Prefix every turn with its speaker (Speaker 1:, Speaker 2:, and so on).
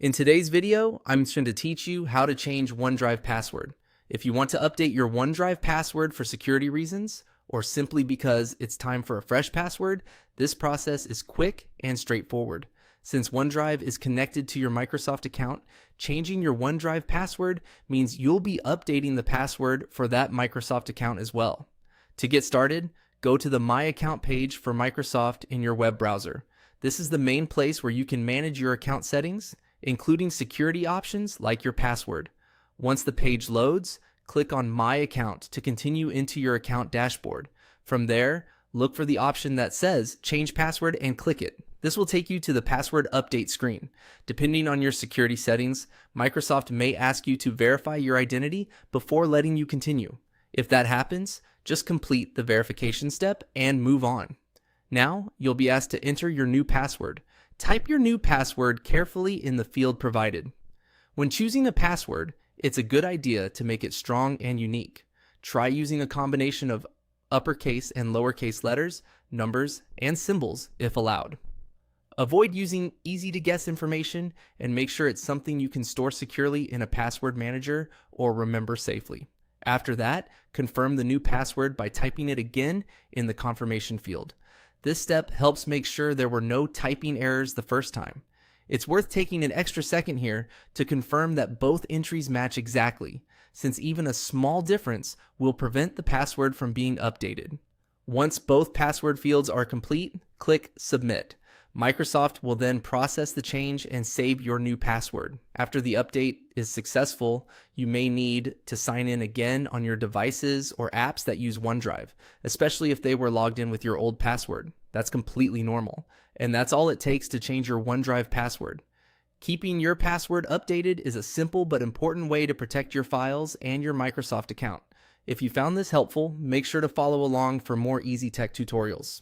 Speaker 1: In today's video, I'm going to teach you how to change OneDrive password. If you want to update your OneDrive password for security reasons, or simply because it's time for a fresh password, this process is quick and straightforward. Since OneDrive is connected to your Microsoft account, changing your OneDrive password means you'll be updating the password for that Microsoft account as well. To get started, go to the My Account page for Microsoft in your web browser. This is the main place where you can manage your account settings, including security options like your password. Once the page loads, click on My Account to continue into your account dashboard. From there, look for the option that says Change Password and click it. This will take you to the password update screen. Depending on your security settings, Microsoft may ask you to verify your identity before letting you continue. If that happens, just complete the verification step and move on. Now, you'll be asked to enter your new password. Type your new password carefully in the field provided. When choosing a password, it's a good idea to make it strong and unique. Try using a combination of uppercase and lowercase letters, numbers, and symbols if allowed. Avoid using easy-to-guess information and make sure it's something you can store securely in a password manager or remember safely. After that, confirm the new password by typing it again in the confirmation field. This step helps make sure there were no typing errors the first time. It's worth taking an extra second here to confirm that both entries match exactly, since even a small difference will prevent the password from being updated. Once both password fields are complete, click Submit. Microsoft will then process the change and save your new password. After the update is successful, you may need to sign in again on your devices or apps that use OneDrive, especially if they were logged in with your old password. That's completely normal, and that's all it takes to change your OneDrive password. Keeping your password updated is a simple but important way to protect your files and your Microsoft account. If you found this helpful, make sure to follow along for more easy tech tutorials.